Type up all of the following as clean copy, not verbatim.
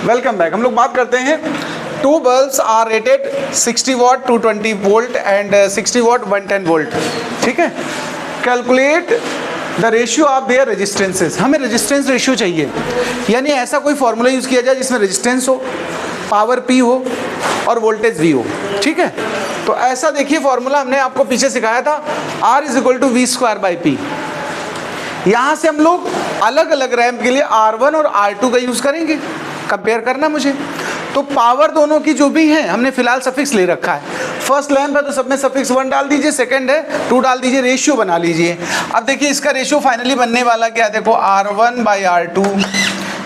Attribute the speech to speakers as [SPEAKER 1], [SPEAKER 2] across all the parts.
[SPEAKER 1] Welcome back. हम लोग बात करते हैं two bulbs are rated 60 watt 220 volt and 60 watt 110 volt. ठीक है, calculate the ratio of their resistances. हमें रेजिस्टेंस रेशियो चाहिए, यानी ऐसा कोई फॉर्मूला यूज़ किया जाए जिसमें रेजिस्टेंस हो, पावर P हो और वोल्टेज V हो। ठीक है, तो ऐसा देखिए फॉर्मूला हमने आपको पीछे सिखाया था, R = V²/P। यहाँ से हम लोग अलग अलग रैंप के लिए R1 और R2 का यूज़ करेंगे, कंपेयर करना मुझे। तो पावर दोनों की जो भी है हमने फिलहाल सफिक्स ले रखा है। फर्स्ट लैंप है तो सब में सफिक्स 1 डाल दीजिए, सेकंड है 2 डाल दीजिए, रेशियो बना लीजिए। अब देखिए इसका रेशियो फाइनली बनने वाला क्या है, देखो R1/R2।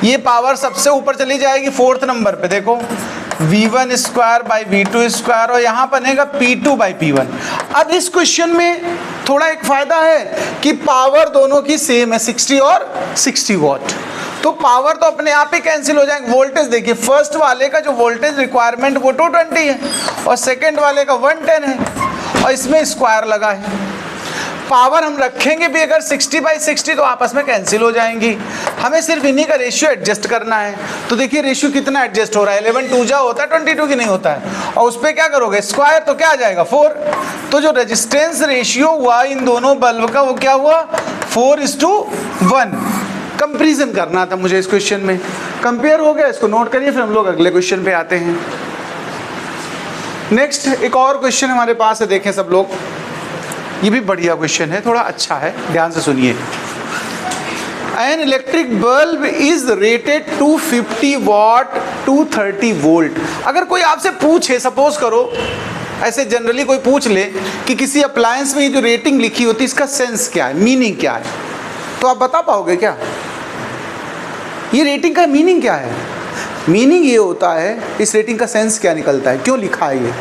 [SPEAKER 1] ये पावर सबसे ऊपर चली जाएगी 4th नंबर पे, देखो V1² और यहाँ बनेगा P2/P1। अब इस क्वेश्चन में थोड़ा एक फायदा है कि पावर दोनों की सेम है, 60 और 60 वॉट, तो पावर तो अपने आप ही कैंसिल हो जाएंगे। वोल्टेज देखिए, फर्स्ट वाले का जो वोल्टेज रिक्वायरमेंट वो 220 है और सेकंड वाले का 110 है और इसमें स्क्वायर लगा है। पावर हम रखेंगे भी अगर 60/60 तो आपस में कैंसिल हो जाएंगी। हमें सिर्फ इन्हीं का रेशियो एडजस्ट करना है। तो देखिए रेशियो कितना एडजस्ट हो रहा है, 11 2 जा होता है 22 की नहीं होता है, और उस पर क्या करोगे स्क्वायर, तो क्या आ जाएगा 4। तो जो रेजिस्टेंस रेशियो हुआ इन दोनों बल्ब का वो क्या हुआ 4:1। कंपेरिजन करना था मुझे इस क्वेश्चन में, कंपेयर हो गया, इसको नोट करिए, फिर हम लोग अगले क्वेश्चन पे आते हैं। नेक्स्ट एक और क्वेश्चन हमारे पास है, देखें सब लोग, ये भी बढ़िया क्वेश्चन है, थोड़ा अच्छा है, ध्यान से सुनिए। An electric bulb is rated 250 what 230 volt. अगर कोई आपसे पूछे, सपोज करो ऐसे जनरली कोई पूछ ले कि किसी अप्लायंस में ये जो रेटिंग लिखी होती है इसका सेंस क्या है, मीनिंग क्या है, तो आप बता पाओगे क्या ये रेटिंग का मीनिंग क्या है? मीनिंग ये होता है, इस रेटिंग का सेंस क्या निकलता है, क्यों लिखा है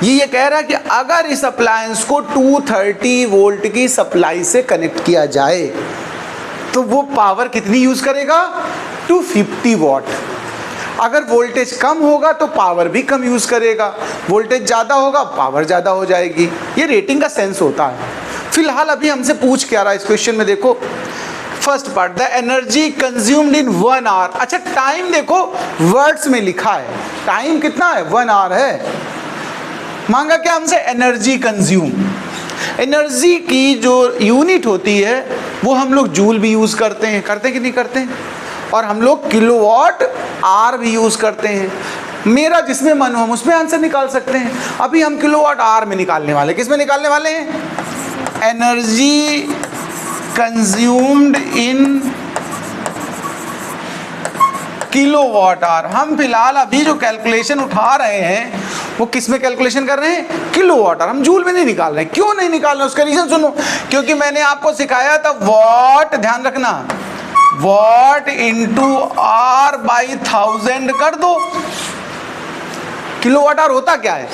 [SPEAKER 1] ये कह रहा है कि अगर इस अप्लायंस को 230 वोल्ट की सप्लाई से कनेक्ट किया जाए तो वो पावर कितनी यूज करेगा 250 वॉट। अगर वोल्टेज कम होगा तो पावर भी कम यूज करेगा, वोल्टेज ज़्यादा होगा पावर ज़्यादा हो जाएगी। ये रेटिंग का सेंस होता है। फिलहाल अभी हमसे पूछ क्या रहा है इस क्वेश्चन में, देखो first part, the energy consumed in 1 hour. अच्छा टाइम देखो वर्ड्स में लिखा है, टाइम कितना है 1 आवर है। मांगा क्या हमसे, एनर्जी कंज्यूम। एनर्जी की जो यूनिट होती है वो हम लोग जूल भी यूज करते हैं कि नहीं करते हैं, और हम लोग किलोवाट आवर भी यूज करते हैं। मेरा जिसमें मन हो हम उसमें आंसर निकाल सकते हैं। अभी हम किलोवाट आवर में निकालने वाले, किस में निकालने वाले हैं, energy consumed in kilowatt hour. हम फिलहाल अभी जो कैलकुलेशन उठा रहे हैं वो किस में कैलकुलेशन कर रहे हैं, किलोवाट आवर। हम जूल में नहीं निकाल रहे हैं। क्यों नहीं निकाल रहे, उसका रीजन सुनो। क्योंकि मैंने आपको सिखाया था वॉट, ध्यान रखना, वॉट इंटू R/1000 कर दो। किलोवाट आवर होता क्या है,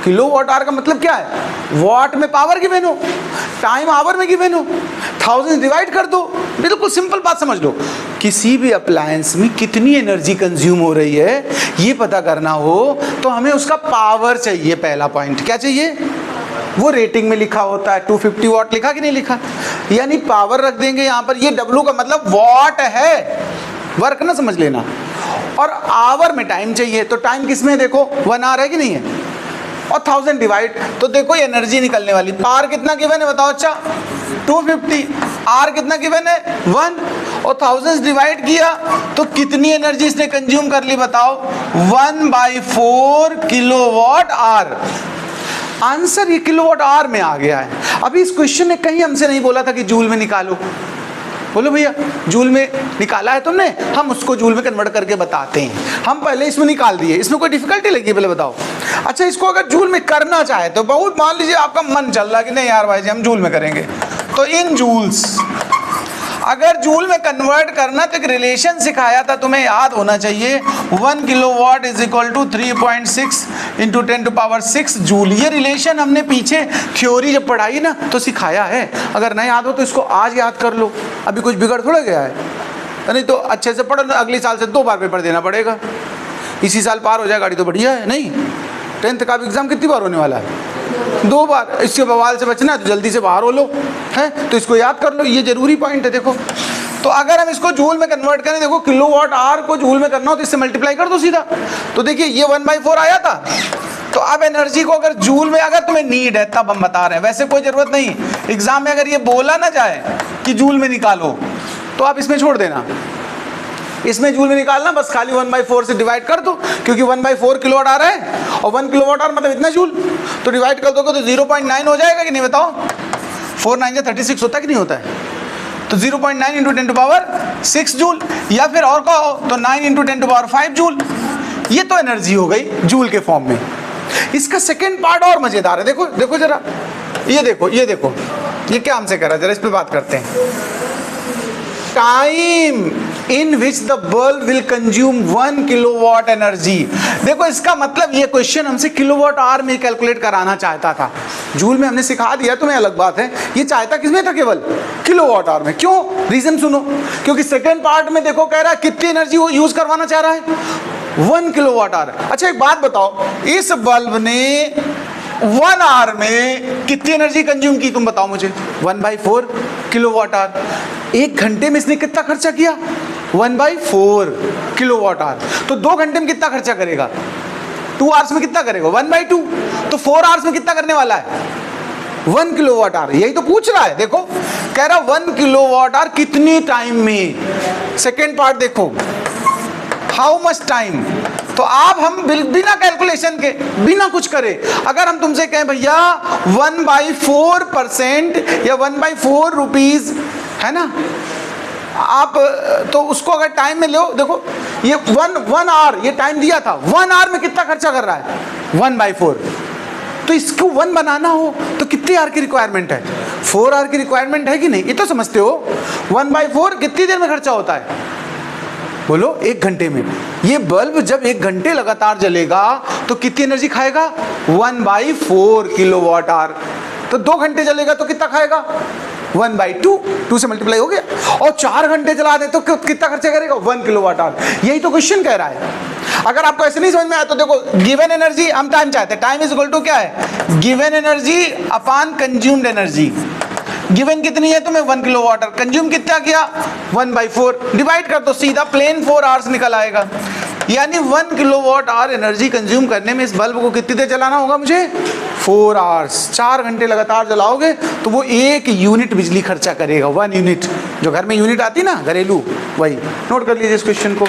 [SPEAKER 1] किलोवाट आवर का मतलब क्या है, वॉट में पावर गिवन हो, टाइम आवर में गिवन हो, 1000 डिवाइड कर दो। बिल्कुल सिंपल बात समझ लो, किसी भी अप्लायंस में कितनी एनर्जी कंज्यूम हो रही है ये पता करना हो तो हमें उसका पावर चाहिए। पहला पॉइंट क्या चाहिए, वो रेटिंग में लिखा होता है 250 वॉट लिखा कि नहीं लिखा, यानी पावर रख देंगे यहाँ पर। ये W का मतलब वॉट है, वर्क ना समझ लेना, और आवर में टाइम चाहिए। तो टाइम किस में, देखो 1 आवर है कि नहीं है, और 1000 डिवाइड, तो देखो एनर्जी निकलने वाली। पावर कितना गिवन है बताओ, अच्छा 250, आर कितना गिवन है 1, और 1000 डिवाइड किया तो कितनी एनर्जी इसने कंज्यूम कर ली बताओ, 1/4 किलोवाट आवर। आंसर ये किलोवाट आवर में आ गया है। अभी इस क्वेश्चन ने कहीं हमसे नहीं बोला था कि जूल में निकालो, बोलो भैया जूल में निकाला है तुमने, हम उसको जूल में कन्वर्ट करके बताते हैं। हम पहले इसमें निकाल दिए, इसमें कोई डिफिकल्टी लगी पहले बताओ। अच्छा इसको अगर जूल में करना चाहे तो बहुत, मान लीजिए आपका मन चल रहा है कि नहीं यार भाई जी हम जूल में करेंगे, तो इन जूल्स, अगर जूल में कन्वर्ट करना तो एक रिलेशन सिखाया था, तुम्हें याद होना चाहिए, 1 किलोवाट = 3.6 × 10⁶ जूल। ये रिलेशन हमने पीछे थ्योरी जब पढ़ाई ना तो सिखाया है। अगर नहीं याद हो तो इसको आज याद कर लो, अभी कुछ बिगड़ थोड़ा गया है। नहीं तो अच्छे से पढ़ो, अगले साल से 2 बार पेपर देना पड़ेगा। इसी साल पार हो जाए गाड़ी तो बढ़िया है, नहीं 10th का एग्ज़ाम कितनी बार होने वाला है, 2 बार। इसके बवाल से बचना है तो जल्दी से बाहर हो लो, है तो इसको याद कर लो, ये जरूरी पॉइंट है। देखो तो अगर हम इसको जूल में कन्वर्ट करें, देखो किलोवाट आवर को जूल में करना हो तो इससे मल्टीप्लाई कर दो सीधा। तो देखिए ये 1/4 आया था, तो अब एनर्जी को अगर जूल में अगर तुम्हें नीड है तब हम बता रहे हैं, वैसे कोई जरूरत नहीं। एग्जाम में अगर ये बोला ना जाए कि जूल में निकालो तो आप इसमें छोड़ देना, इसमें जूल में निकालना, बस खाली 1/4 से डिवाइड कर दो, क्योंकि 1/4 किलोवाट आ रहा है और 1 किलोवाट आवर मतलब इतना जूल, तो डिवाइड कर दोगे तो 0.9 हो जाएगा कि नहीं बताओ? 4 9 36 होता है कि नहीं होता है? तो 0.9 × 10⁻6 जूल, या फिर और कहो तो 9 × 10⁵ जूल। ये तो एनर्जी हो गई जूल के फॉर्म में। इसका सेकेंड पार्ट और मजेदार है, देखो देखो जरा, ये देखो ये देखो, ये क्या हमसे कह रहा है, जरा इस पे बात करते हैं। Time in which the bulb will consume 1 kilowatt energy. देखो इसका मतलब ये क्वेश्चन हमसे किलोवाट आवर में कैलकुलेट कराना चाहता था। जूल में हमने सिखा दिया तुम्हें, अलग बात है। ये चाहता किसमें था? केवल किलोवाट आवर में। क्यों? रीजन सुनो, क्योंकि सेकेंड पार्ट में देखो कह रहा है कितनी एनर्जी वो यूज करवाना चाह रहा है, 1 किलोवाट आवर। अच्छा एक बात बताओ, इस बल्ब ने 1 आवर में कितनी एनर्जी कंज्यूम की, तुम बताओ मुझे? 1/4 किलोवाट आवर। 1 घंटे में इसने कितना खर्चा किया? 1/4 किलोवाट आवर। तो 2 घंटे में कितना खर्चा करेगा? 2 आवर्स में कितना करेगा? 1/2। तो 4 आवर्स में कितना करने वाला है? 1 किलोवाट आवर। यही तो पूछ रहा है। देखो कह रहा 1 किलोवाट आवर कितनी टाइम में। सेकेंड पार्ट देखो, हाउ मच टाइम। तो आप हम बिना कैलकुलेशन के, बिना कुछ करे, अगर हम तुमसे कहें भैया 1/4% या 1/4 रुपीज है ना, आप तो उसको अगर टाइम में लो, देखो ये 1 आवर ये टाइम दिया था, 1 आवर में कितना खर्चा कर रहा है? 1/4। तो इसको 1 बनाना हो तो कितनी आवर की रिक्वायरमेंट है? 4 आवर की रिक्वायरमेंट है कि नहीं? ये तो समझते हो। 1/4 कितनी देर में खर्चा होता है? बोलो 1 घंटे में। ये बल्ब जब 1 घंटे लगातार जलेगा तो कितनी एनर्जी खाएगा? 1/4 किलोवाट आवर। तो 2 घंटे जलेगा तो कितना खाएगा? 1/2, 2 से मल्टीप्लाई हो गया। और 4 घंटे चला दे तो कितना खर्चा करेगा? 1 किलोवाट आवर। यही तो क्वेश्चन कह रहा है। अगर आपको ऐसे नहीं समझ में आया तो देखो, गिवन एनर्जी, हम टाइम चाहते हैं, टाइम इज इक्वल टू क्या है? Given energy upon consumed energy. Given कितनी है तुम्हें? 1 किलोवाट आवर। कंज्यूम कितना किया? 1/4। डिवाइड कर दो सीधा, प्लेन 4 आवर्स निकल आएगा। यानी 1 किलोवाट आवर एनर्जी कंज्यूम करने में इस बल्ब को कितनी देर जलाना होगा मुझे? 4 आवर्स। 4 घंटे लगातार जलाओगे तो वो 1 यूनिट बिजली खर्चा करेगा। 1 यूनिट, जो घर में यूनिट आती ना घरेलू, वही। नोट कर लीजिए इस क्वेश्चन को।